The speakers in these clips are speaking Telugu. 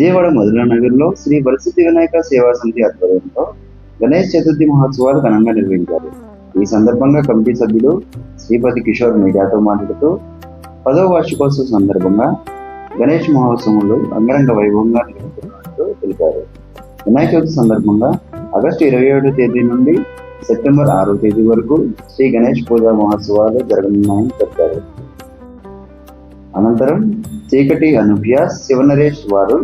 విజయవాడ మధురానగర్లో శ్రీ వరసిద్ధి వినాయక సేవా సమితి ఆధ్వర్యంలో గణేష్ చతుర్థి మహోత్సవాలు ఘనంగా నిర్వహించారు. ఈ సందర్భంగా కమిటీ సభ్యులు శ్రీపతి కిషోర్ మీడియాతో మాట్లాడుతూ 10వ వార్షికోత్సవం సందర్భంగా గణేష్ మహోత్సవంలో అంగరంగ వైభవంగా నిర్వహిస్తున్నట్టు తెలిపారు. వినాయక చవితి సందర్భంగా ఆగస్టు 27వ తేదీ నుండి సెప్టెంబర్ 6వ తేదీ వరకు శ్రీ గణేష్ పూజా మహోత్సవాలు జరగనున్నాయని చెప్పారు. అనంతరం చీకటి అనూహ్య శివనరేష్ వారు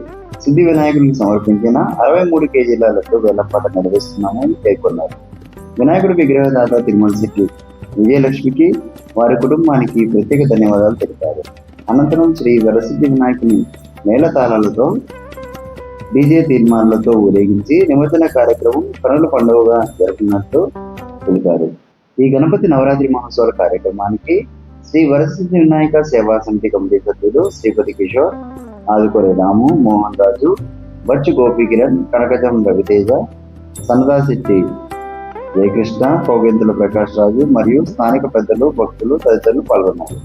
సిద్ధి వినాయకుడికి సమర్పించిన 63 కేజీల లడ్డు వేలంపాట నిర్వహిస్తున్నామని పేర్కొన్నారు. వినాయకుడి విగ్రహదాత తిరుమల శెట్టి విజయలక్ష్మికి వారి కుటుంబానికి ప్రత్యేక ధన్యవాదాలు తెలిపారు. అనంతరం శ్రీ వరసిద్ధి వినాయకుని మేళతాళాలతో డీజే తీర్మానాలతో ఊరేగించి నిమజ్జన కార్యక్రమం కనుల పండుగగా జరుపుతున్నట్టు తెలిపారు. ఈ గణపతి నవరాత్రి మహోత్సవాల కార్యక్రమానికి శ్రీ వరసిద్ధి వినాయక సేవా సమితి కమిటీ సభ్యులు శ్రీపతి కిషోర్, ఆదుకొరే రాము, మోహన్ రాజు, బచ్చు గోపీకిరణ్, కనకజం రవితేజ, సన్నదాశెట్టి జయకృష్ణ, కోగెంతుల ప్రకాష్ రాజు మరియు స్థానిక పెద్దలు, భక్తులు తదితరులు పాల్గొన్నారు.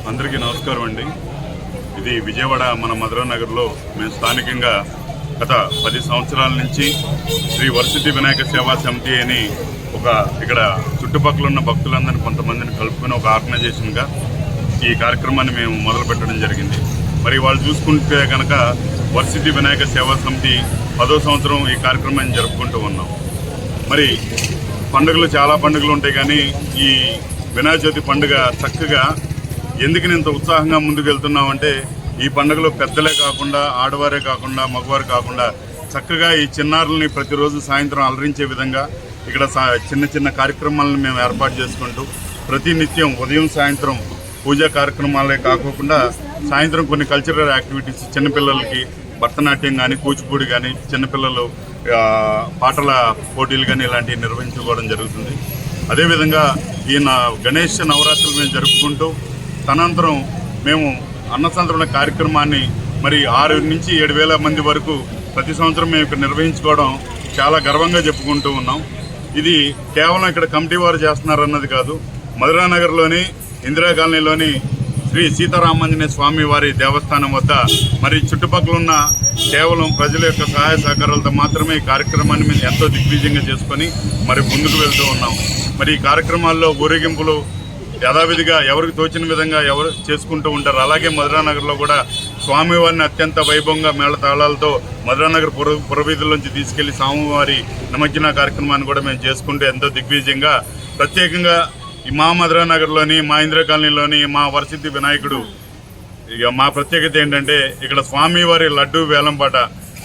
అందరికీ నమస్కారం అండి. ఇది విజయవాడ మన మధురానగర్లో మేము స్థానికంగా గత 10 సంవత్సరాల నుంచి శ్రీ వరసిద్ధి వినాయక సేవా సమితి అని ఇక్కడ చుట్టుపక్కల ఉన్న భక్తులందరినీ కొంతమందిని కలుపుకుని ఒక ఆర్గనైజేషన్గా ఈ కార్యక్రమాన్ని మేము మొదలు పెట్టడం జరిగింది. మరి వాళ్ళు చూసుకుంటే కనుక వరసిద్ధి వినాయక సేవా సమితి 10వ సంవత్సరం ఈ కార్యక్రమాన్ని జరుపుకుంటూ ఉన్నాం. మరి పండుగలు చాలా పండుగలు ఉంటాయి, కానీ ఈ వినాయక చవితి పండుగ చక్కగా ఎందుకు ఇంత ఉత్సాహంగా ముందుకు వెళ్తున్నామంటే ఈ పండుగలో పెద్దలే కాకుండా, ఆడవారే కాకుండా, మగవారు కాకుండా చక్కగా ఈ చిన్నారులని ప్రతిరోజు సాయంత్రం అలరించే విధంగా ఇక్కడ చిన్న చిన్న కార్యక్రమాలను మేము ఏర్పాటు చేసుకుంటూ ప్రతి నిత్యం ఉదయం సాయంత్రం పూజా కార్యక్రమాలే కాకుండా సాయంత్రం కొన్ని కల్చరల్ యాక్టివిటీస్ చిన్నపిల్లలకి భరతనాట్యం కానీ, కూచిపూడి కానీ, చిన్నపిల్లలు పాటల పోటీలు కానీ ఇలాంటివి నిర్వహించుకోవడం జరుగుతుంది. అదేవిధంగా ఈ గణేష్ నవరాత్రులు మేము జరుపుకుంటూ తనంతరం మేము అన్నసంతరణ కార్యక్రమాన్ని మరి 6 నుంచి 7,000 మంది వరకు ప్రతి సంవత్సరం మేము ఇక్కడ నిర్వహించుకోవడం చాలా గర్వంగా చెప్పుకుంటూ ఉన్నాం. ఇది కేవలం ఇక్కడ కమిటీ వారు చేస్తున్నారన్నది కాదు, మధురానగర్లోని ఇందిరా కాలనీలోని శ్రీ సీతారామాంజనేయ స్వామి వారి దేవస్థానం వద్ద మరి చుట్టుపక్కల ఉన్న కేవలం ప్రజల యొక్క సహాయ సహకారాలతో మాత్రమే ఈ కార్యక్రమాన్ని మేము ఎంతో దిగ్విజయంగా చేసుకొని మరి ముందుకు వెళ్తూ ఉన్నాం. మరి ఈ కార్యక్రమాల్లో ఊరేగింపులు యథావిధిగా ఎవరికి తోచిన విధంగా ఎవరు చేసుకుంటూ ఉంటారు. అలాగే మధురానగర్లో కూడా స్వామివారిని అత్యంత వైభవంగా మేళతాళాలతో మధురానగర్ పురవీధుల్లోంచి తీసుకెళ్లి స్వామివారి నిమజ్జన కార్యక్రమాన్ని కూడా మేము చేసుకుంటూ ఎంతో దిగ్విజయంగా ప్రత్యేకంగా మా మధురానగర్లోని, మా ఇందిరా కాలనీలోని మా వరసిద్ధి వినాయకుడు ఇక మా ప్రత్యేకత ఏంటంటే ఇక్కడ స్వామివారి లడ్డు వేలంపాట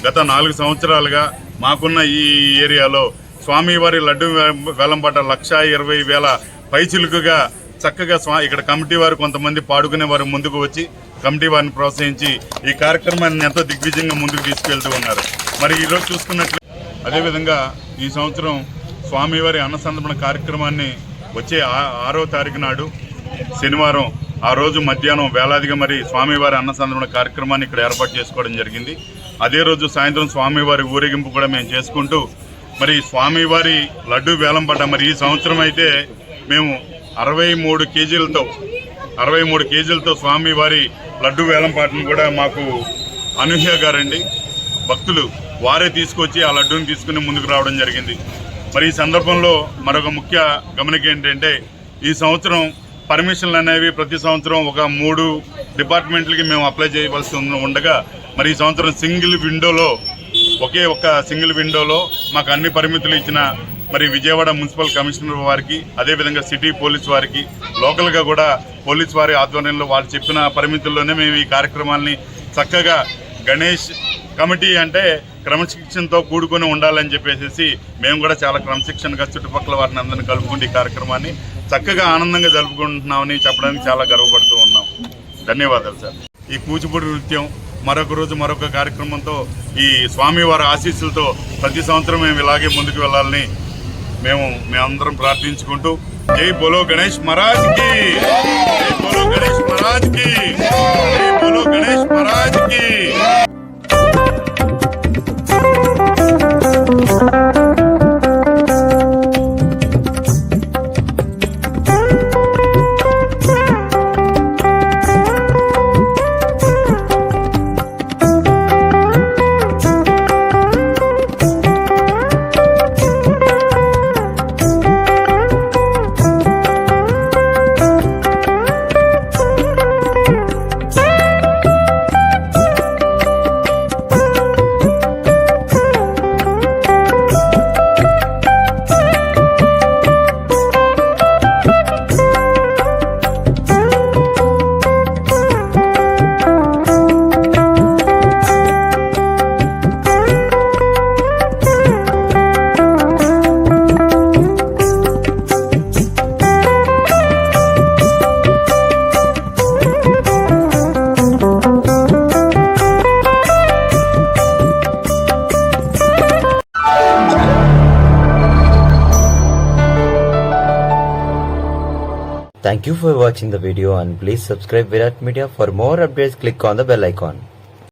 గత 4 సంవత్సరాలుగా మాకున్న ఈ ఏరియాలో స్వామివారి లడ్డు వేలంపాట 1,20,000 పైచిలుకుగా చక్కగా ఇక్కడ కమిటీ వారు కొంతమంది పాడుకునే వారు ముందుకు వచ్చి కమిటీ వారిని ప్రోత్సహించి ఈ కార్యక్రమాన్ని ఎంతో దిగ్విజయంగా ముందుకు తీసుకెళ్తూ ఉన్నారు. మరి ఈరోజు చూసుకున్నట్లయితే అదేవిధంగా ఈ సంవత్సరం స్వామివారి అన్నసంతరణ కార్యక్రమాన్ని వచ్చే 6వ తారీఖు నాడు శనివారం ఆ రోజు మధ్యాహ్నం వేలాదిగా మరి స్వామివారి అన్నసంతరణ కార్యక్రమాన్ని ఇక్కడ ఏర్పాటు చేసుకోవడం జరిగింది. అదే రోజు సాయంత్రం స్వామివారి ఊరేగింపు కూడా మేము చేసుకుంటూ మరి స్వామివారి లడ్డు వేలంపాట మరి ఈ సంవత్సరం అయితే మేము 63 కేజీలతో స్వామివారి లడ్డు వేలంపాటను కూడా మాకు అనూహ్య గారండి భక్తులు వారే తీసుకొచ్చి ఆ లడ్డూని తీసుకుని ముందుకు రావడం జరిగింది. మరి ఈ సందర్భంలో మరొక ముఖ్య గమనిక ఏంటంటే ఈ సంవత్సరం పర్మిషన్లు అనేవి ప్రతి సంవత్సరం ఒక 3 డిపార్ట్మెంట్లకి మేము అప్లై చేయవలసి ఉండగా మరి ఈ సంవత్సరం ఒకే ఒక సింగిల్ విండోలో మాకు అన్ని పరిమితులు ఇచ్చిన మరి విజయవాడ మున్సిపల్ కమిషనర్ వారికి, అదేవిధంగా సిటీ పోలీస్ వారికి, లోకల్గా కూడా పోలీస్ వారి ఆధ్వర్యంలో వాళ్ళు చెప్పిన పరిమితుల్లోనే మేము ఈ కార్యక్రమాల్ని చక్కగా గణేష్ కమిటీ అంటే క్రమశిక్షణతో కూడుకొని ఉండాలని చెప్పేసి మేము కూడా చాలా క్రమశిక్షణగా చుట్టుపక్కల వారిని అందరినీ కలుపుకుంటే ఈ కార్యక్రమాన్ని చక్కగా ఆనందంగా జరుపుకుంటున్నామని చెప్పడానికి చాలా గర్వపడుతూ ఉన్నాం. ధన్యవాదాలు సార్. ఈ కూచిపూడి నృత్యం మరొక రోజు మరొక కార్యక్రమంతో ఈ స్వామివారి ఆశీస్సులతో ప్రతి సంవత్సరం మేము ఇలాగే ముందుకు వెళ్ళాలని మేమందరం ప్రార్థించుకుంటూ జై బోలో గణేష్ మహారాజ్ కి, జై బోలో గణేష్ మహారాజ్ కి, జై బోలో గణేష్ మహారాజ్ కి. Thank you for watching the video and please subscribe Virat Media. For more updates, click on the bell icon.